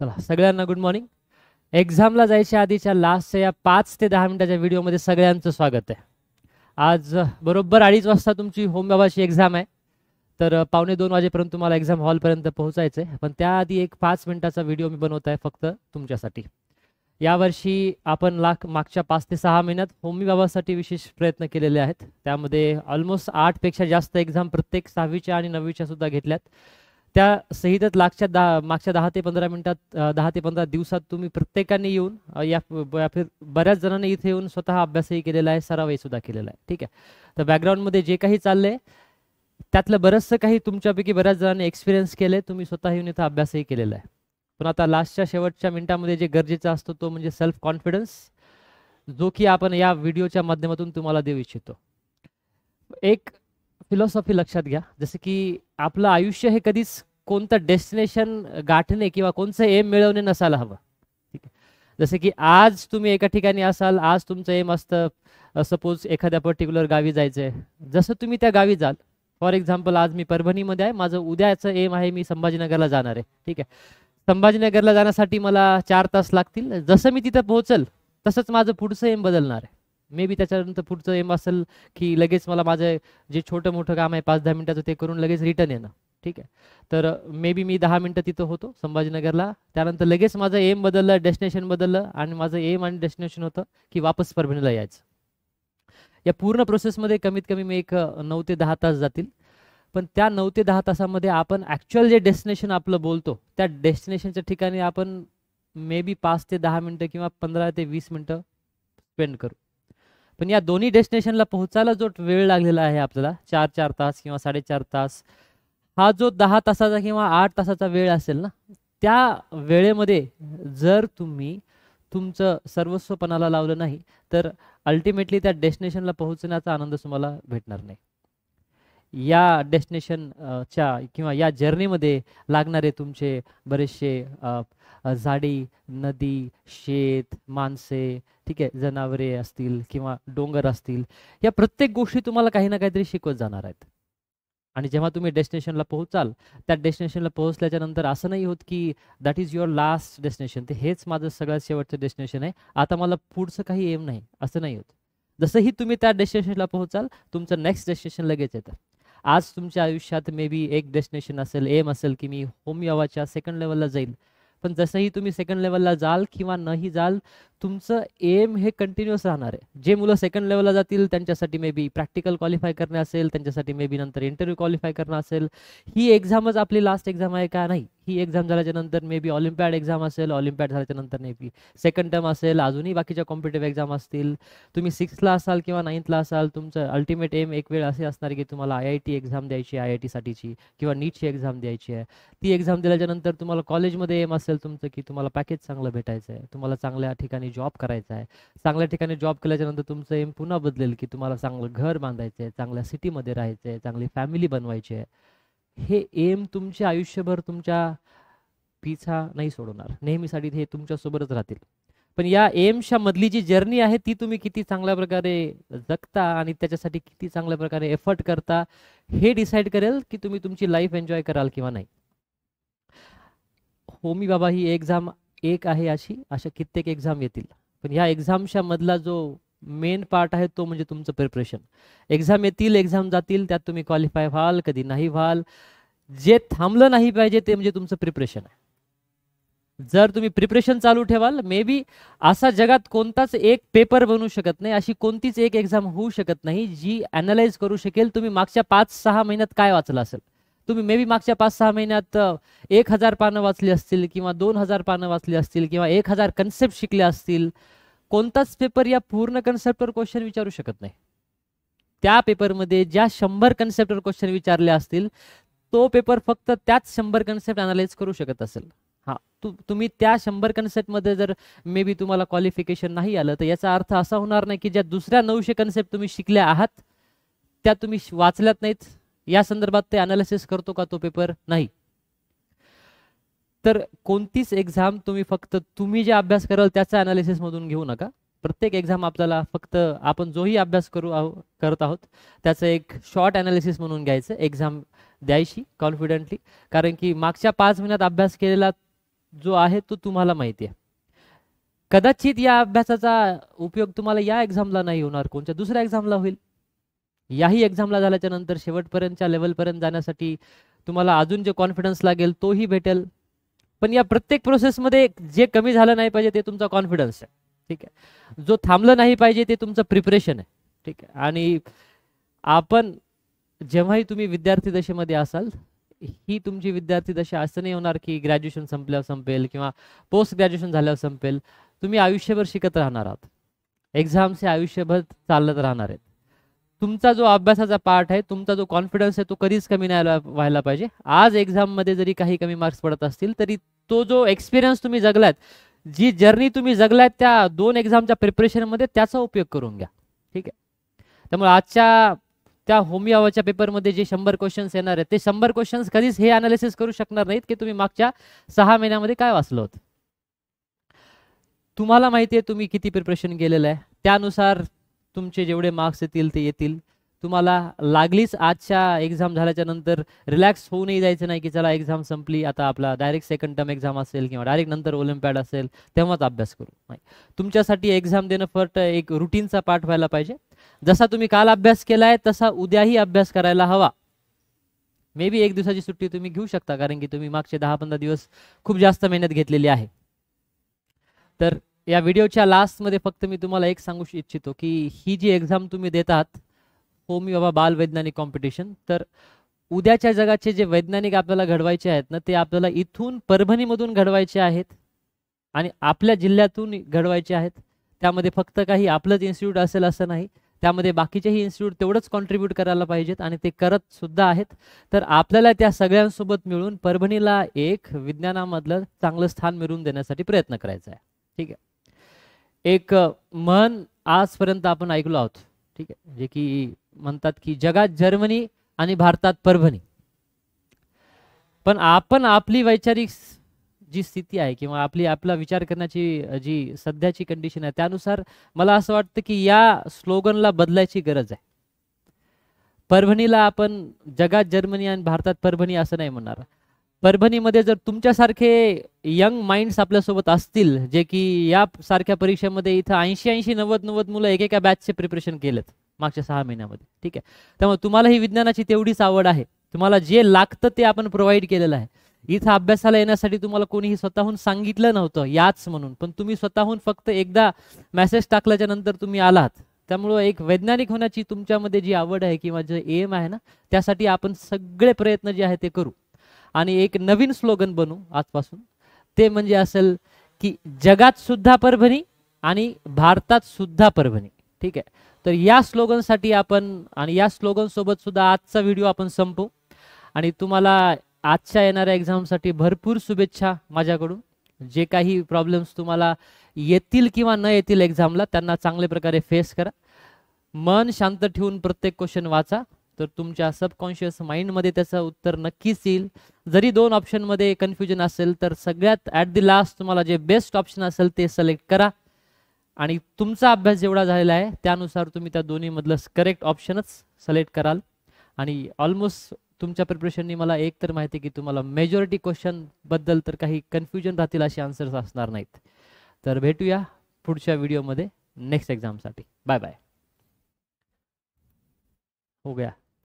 चला सगळ्यांना good morning. एक्झामला जायच्या आधीच्या लास्टच्या या 5 ते 10 मिनिटाच्या व्हिडिओमध्ये सगळ्यांचं स्वागत आहे. आज बरोबर 2:30 वाजता तुमची होम बाबाची एक्झाम आहे. तर 1:45 वाजेपर्यंत तुम्हाला एक्झाम हॉलपर्यंत पोहोचायचं आहे. पण त्याआधी एक 5 मिनिटाचा व्हिडिओ मी बनवत आहे फक्त तुमच्यासाठी. यावर्षी आपण मागच्या 5 ते 6 महिन्यात होमी बाबासाठी विशेष प्रयत्न केलेले आहेत. त्यामध्ये ऑलमोस्ट 8पेक्षा जास्त एक्झाम प्रत्येक 6वीच्या आणि 9वीच्या सुद्धा घेतल्यात. त्या सहितच मागच्या 10 ते 15 मिनिटात 10 ते 15 दिवसात तुम्ही प्रत्येकाने येऊन बऱ्याच जणांनी इथे येऊन स्वतः अभ्यासही केलेला आहे, सरावही सुद्धा केलेला आहे. ठीक आहे. तर बॅकग्राऊंडमध्ये जे काही चाललंय त्यातलं बरंचसं काही तुमच्यापैकी बऱ्याच जणांनी एक्सपिरियन्स केले, तुम्ही स्वतः येऊन इथं अभ्यासही केलेला आहे. पण आता लास्टच्या शेवटच्या मिनिटामध्ये जे गरजेचं असतं तो म्हणजे सेल्फ कॉन्फिडन्स, जो की आपण या व्हिडिओच्या माध्यमातून तुम्हाला देऊ इच्छितो. एक फिलॉसॉफी लक्षात घ्या, जसं की आपलं आयुष्य हे कधीच कोणतं डेस्टिनेशन गाठणे किंवा कोणतं एम मिळवणे नसायला हवं. ठीक आहे. जसं की आज तुम्ही एका ठिकाणी असाल, आज तुमचं एम असतं सपोज एखाद्या पर्टिक्युलर गावी जायचं आहे. जसं तुम्ही त्या गावी जाल, फॉर एक्झाम्पल आज मी परभणीमध्ये आहे, माझं उद्याचं एम आहे मी संभाजीनगरला जाणार आहे. ठीक आहे. संभाजीनगरला जाण्यासाठी मला 4 तास लागतील. जसं मी तिथं पोहोचल तसंच माझं पुढचं एम बदलणार आहे. मे बी त्याच्यानंतर पुढचं एम असेल की लगेच मला माझं जे छोटं मोठं काम आहे 5-10 मिनिटाचं ते करून लगेच रिटर्न येणं. ठीक आहे. तर मे बी मी 10 मिनिटं तिथं होतो संभाजीनगरला, त्यानंतर लगेच माझं एम बदललं, डेस्टिनेशन बदललं आणि माझं एम आणि डेस्टिनेशन होतं की वापस परभणीला यायचं. या पूर्ण प्रोसेसमध्ये कमीत कमी मी एक 9 ते 10 तास जातील. पण त्या 9 ते 10 तासामध्ये आपण ॲक्च्युअल जे डेस्टिनेशन आपलं बोलतो त्या डेस्टिनेशनच्या ठिकाणी आपण मे बी 5 ते 10 मिनटं किंवा 15 ते 20 मिनटं स्पेंड करू. पण या दोन्ही डेस्टिनेशनला पोहोचायला जो वेळ लागलेला आहे आपल्याला 4 तास किंवा 4.5 तास, हा जो 10 तासाचा किंवा 8 तासाचा वेळ असेल ना, त्या वेळेमध्ये जर तुम्ही तुमचं सर्वस्वपणाला लावलं नाही तर अल्टिमेटली त्या डेस्टिनेशनला पोहोचण्याचा आनंद तुम्हाला भेटणार नाही. या डेस्टिनेशनच्या किंवा या जर्नीमध्ये लागणारे तुमचे बरेचसे झाडी, नदी, शेत, माणसे, ठीक आहे, जनावरे असतील किंवा डोंगर असतील, या प्रत्येक गोष्टी तुम्हाला काही ना काहीतरी शिकवत जाणार आहेत. आणि जेव्हा तुम्ही डेस्टिनेशनला पोहोचाल, त्या डेस्टिनेशनला पोहोचल्याच्या नंतर असं नाही होत की that is your last destination, ते हेच माझं सगळ्यात शेवटचं डेस्टिनेशन आहे, आता मला पुढचं काही एम नाही, असं नाही होत. जसंही तुम्ही त्या डेस्टिनेशनला पोहोचाल तुमचं नेक्स्ट डेस्टिनेशन लगेच येतं. आज तुमच्या आयुष्यात मे बी एक डेस्टिनेशन असेल, एम असेल की मी होमी बाबाच्या सेकंड लेवलला जाईल. पण जसंही तुम्ही सेकंड लेवलला जाल किंवा नाही जाल, तुमचं एम हे कंटिन्युअस राहणार आहे. जे मुलं सेकंड लेवलला जातील त्यांच्यासाठी मे बी प्रॅक्टिकल क्वालिफाय करणे असेल, त्यांच्यासाठी मे बी नंतर इंटरव्ह्यू क्वालिफाय करणं असेल. ही एक्झामच आपली लास्ट एक्झाम आहे का? नाही. ही एक्झाम झाल्याच्या नंतर मे बी ऑलिम्पियाड एक्झाम असेल, ऑलिम्पियाड झाल्याच्या नंतर मे बी सेकंड टर्म असेल, अजूनही बाकीच्या कॉम्पिटेटिव्ह एक्झाम असतील. तुम्ही 6थला असाल किंवा 9थला असाल, तुमचं अल्टिमेट एम एक वेळ असे असणार की तुम्हाला IIT एक्झाम द्यायची आहे, IIT साठीची किंवा नीटची एक्झाम द्यायची आहे. ती एक्झाम दिल्याच्या नंतर तुम्हाला कॉलेजमध्ये एम असेल तुमचं की तुम्हाला पॅकेज चांगलं भेटायचं आहे, तुम्हाला चांगल्या ठिकाणी जॉब करायचा आहे. चांगल्या ठिकाणी जॉब केल्याच्या नंतर तुमचं एम पुन्हा बदलेल की तुम्हाला चांगलं घर बांधायचं आहे, चांगल्या सिटीमध्ये राहायचं आहे, चांगली फॅमिली बनवायची आहे. हे एम तुमच्या आयुष्यभर तुमच्या पिछा नाही सोडणार, नेहमीसाठी हे तुमच्यासोबतच राहतील. पण या एमच्या मधली जी जर्नी आहे ती तुम्ही किती चांगल्या प्रकारे जगता आणि त्याच्यासाठी किती चांगल्या प्रकारे एफर्ट करता, हे डिसाईड करेल की तुम्ही तुमची लाईफ एन्जॉय कराल किंवा नाही. होमी बाबा ही एक्झाम एक आहे, अशा कित्येक एक्झाम येतील. पण ह्या एक्झामच्या मधला जो मेन पार्ट आहे तो म्हणजे तुमचं प्रिपरेशन. एक्झाम येतील, एक्झाम जातील, त्यात तुम्ही क्वालिफाय व्हाल, कधी नाही व्हाल. जे थांबलं नाही पाहिजे ते म्हणजे तुमचं प्रिपरेशन आहे. जर तुम्ही प्रिपरेशन चालू ठेवाल, मे बी असा जगात कोणताच एक पेपर बनू शकत नाही, अशी कोणतीच एक एक्झाम होऊ शकत नाही जी अनालाइज करू शकेल तुम्ही मागच्या 5-6 महिन्यात काय वाचलं असेल. तुम्ही मे बी मागच्या 5-6 महिन्यात 1000 पानं वाचली असतील किंवा 2000 पानं वाचली असतील किंवा 1000 कन्सेप्ट शिकले असतील. कोणताच पेपर या पूर्ण कन्सेप्टवर क्वेश्चन विचारू शकत नाही. त्या पेपरमध्ये ज्या 100 कन्सेप्टवर क्वेश्चन विचारले असतील, तो पेपर फक्त त्याच 100 कन्सेप्ट अनालाइज करू शकत असेल. हां, तुम्ही त्या 100 कन्सेप्टमध्ये जर मे बी तुम्हाला क्वालिफिकेशन नाही आलं, तर याचा अर्थ असा होणार नाही की ज्या दुसऱ्या 900 कन्सेप्ट तुम्ही शिकल्या आहात त्या तुम्ही वाचल्यात नाहीत. या संदर्भात ते अनालिसिस करतो का तो पेपर? नाही. तर कोणतीच एक्झाम तुम्ही फक्त तुम्ही जे अभ्यास कराल त्याचा अनालिसिस मधून घेऊ नका. प्रत्येक एक्झाम आपल्याला फक्त आपण जोही अभ्यास करत आहोत त्याचं एक शॉर्ट अनालिसिस म्हणून घ्यायचं, एक्झाम द्यायची कॉन्फिडेंटली. कारण की मागच्या 5 महिन्यात अभ्यास केलेला जो आहे तो तुम्हाला माहिती आहे. कदाचित या अभ्यासाचा उपयोग तुम्हाला या एक्झामला नाही होणार, कोणत्या दुसऱ्या एक्झामला होईल. याही एक्झामला झाल्याच्या नंतर शेवटपर्यंतच्या लेवलपर्यंत जाण्यासाठी तुम्हाला अजून जे कॉन्फिडन्स लागेल तोही भेटेल. पण या प्रत्येक प्रोसेसमध्ये जे कमी झालं नाही पाहिजे ते तुमचा कॉन्फिडन्स आहे. ठीक आहे. जो थांबलं नाही पाहिजे ते तुमचं प्रिपरेशन आहे. ठीक आहे. आणि आपण जेव्हाही तुम्ही विद्यार्थी दशेमध्ये असाल, ही तुमची विद्यार्थी दशा असं नाही होणार की ग्रॅज्युएशन संपल्यावर संपेल किंवा पोस्ट ग्रॅज्युएशन झाल्यावर संपेल. तुम्ही आयुष्यभर शिकत राहणार आहात. एक्झाम्स हे आयुष्यभर चालत राहणार आहेत. तुमचा जो अभ्यासाचा पार्ट आहे, तुमचा जो कॉन्फिडन्स आहे, तो कधीच कमी नाही व्हायला पाहिजे. आज एक्झाममध्ये जरी काही कमी मार्क्स पडत असतील तरी तो जो एक्सपिरियन्स तुम्ही जगलात, जी जर्नी तुम्ही जगलात त्या 2 एक्झामच्या प्रिपरेशनमध्ये, त्याचा उपयोग करून घ्या. ठीक आहे. त्यामुळे आजच्या त्या होमिओच्या पेपरमध्ये जे 100 क्वेश्चन्स येणार आहेत, ते 100 क्वेश्चन्स कधीच हे अनालिसिस करू शकणार नाहीत की तुम्ही मागच्या 6 महिन्यामध्ये काय वाचलं होतं. तुम्हाला माहिती आहे तुम्ही किती प्रिपरेशन केलेलं आहे, त्यानुसार तुमचे जेवढे मार्क्स येतील ते येतील. तुम्हाला लागलीच आजच्या एक्झाम झाल्याच्या नंतर रिलॅक्स होऊनही जायचं नाही की चला एक्झाम संपली, आता आपला डायरेक्ट सेकंड टर्म एक्झाम असेल किंवा डायरेक्ट नंतर ओलिम्पियाड असेल तेव्हाच अभ्यास करू. नाही, तुमच्यासाठी एक्झाम देणं फक्त एक रुटीनचा पार्ट व्हायला पाहिजे. जसा तुम्ही काल अभ्यास केलाय तसा उद्याही अभ्यास करायला हवा. मे बी 1 दिवसाची सुट्टी तुम्ही घेऊ शकता, कारण की तुम्ही मागचे 10-15 दिवस खूप जास्त मेहनत घेतलेली आहे. तर या व्हिडिओच्या लास्टमध्ये फक्त मी तुम्हाला एक सांगू इच्छितो की ही जी एक्झाम तुम्ही देतात, होमी बाबा बाल वैज्ञानिक कॉम्पिटिशन, तर उद्याच्या जगाचे जे वैज्ञानिक आपल्याला घडवायचे आहेत ना, ते आपल्याला इथून परभणीमधून घडवायचे आहेत आणि आपल्या जिल्ह्यातून घडवायचे आहेत. त्यामध्ये फक्त काही आपलंच इन्स्टिट्यूट असेल असं नाही, त्यामध्ये बाकीचेही इन्स्टिट्यूट तेवढंच कॉन्ट्रीब्यूट करायला पाहिजेत आणि ते करत सुद्धा आहेत. तर आपल्याला त्या सगळ्यांसोबत मिळून परभणीला एक विज्ञानामधलं चांगलं स्थान मिळवून देण्यासाठी प्रयत्न करायचा आहे. ठीक आहे. एक म्हण आजपर्यंत आपण ऐकलो आहोत. ठीक आहे. जे की म्हणतात की जगात जर्मनी आणि भारतात परभणी. पण आपण आपली वैचारिक जी स्थिती आहे किंवा आपला विचार करण्याची जी सध्याची कंडिशन आहे, त्यानुसार मला असं वाटतं की या स्लोगनला बदलायची गरज आहे. परभणीला आपण जगात जर्मनी आणि भारतात परभणी असं नाही म्हणणार. परभणीमध्ये जर तुमच्यासारखे यंग माइंड्स आपल्यासोबत असतील, जे की या सारख्या परीक्षेमध्ये इथं 80-90 मुलं एकेका बॅचचे प्रिपरेशन केलेत मागच्या 6 महिन्यामध्ये. ठीक आहे. त्यामुळे तुम्हाला ही विज्ञानाची तेवढीच आवड आहे, तुम्हाला जे लागतं ते आपण प्रोव्हाइड केलेलं आहे. इथं अभ्यासाला येण्यासाठी तुम्हाला कोणीही स्वतःहून सांगितलं नव्हतं याच म्हणून, पण तुम्ही स्वतःहून फक्त एकदा मेसेज टाकल्याच्या नंतर तुम्ही आलात. त्यामुळं एक वैज्ञानिक होण्याची तुमच्यामध्ये जी आवड आहे किंवा जे एम आहे ना, त्यासाठी आपण सगळे प्रयत्न जे आहे ते करू आणि एक नवीन स्लोगन बनवू आजपासून. ते म्हणजे असेल की जगात सुद्धा परभणी आणि भारतात सुद्धा परभणी. ठीक आहे. तर या स्लोगनसाठी आपण आणि या स्लोगन सोबत सुद्धा आजचा व्हिडिओ आपण संपू आणि तुम्हाला आजच्या येणाऱ्या एक्झामसाठी भरपूर शुभेच्छा माझ्याकडून. जे काही प्रॉब्लेम्स तुम्हाला येतील किंवा न येतील एक्झामला, त्यांना चांगल्या प्रकारे फेस करा. मन शांत ठेवून प्रत्येक क्वेश्चन वाचा, तर तुमच्या सबकॉन्शियस माइंडमध्ये त्याचं उत्तर नक्कीच येईल. जरी 2 ऑप्शनमध्ये कन्फ्युजन असेल तर सगळ्यात ॲट दी लास्ट तुम्हाला जे बेस्ट ऑप्शन असेल ते सिलेक्ट करा आणि तुमचा अभ्यास जेवढा झालेला आहे त्यानुसार तुम्ही त्या दोन्हीमधलं करेक्ट ऑप्शनच सिलेक्ट कराल. आणि ऑलमोस्ट तुमच्या प्रिपरेशननी मला एक तर माहिती आहे की तुम्हाला मेजॉरिटी क्वेश्चन बद्दल तर काही कन्फ्युजन राहतील असे आन्सर्स असणार नाहीत. तर भेटूया पुढच्या व्हिडिओमध्ये नेक्स्ट एक्झामसाठी. Bye bye. हो गया.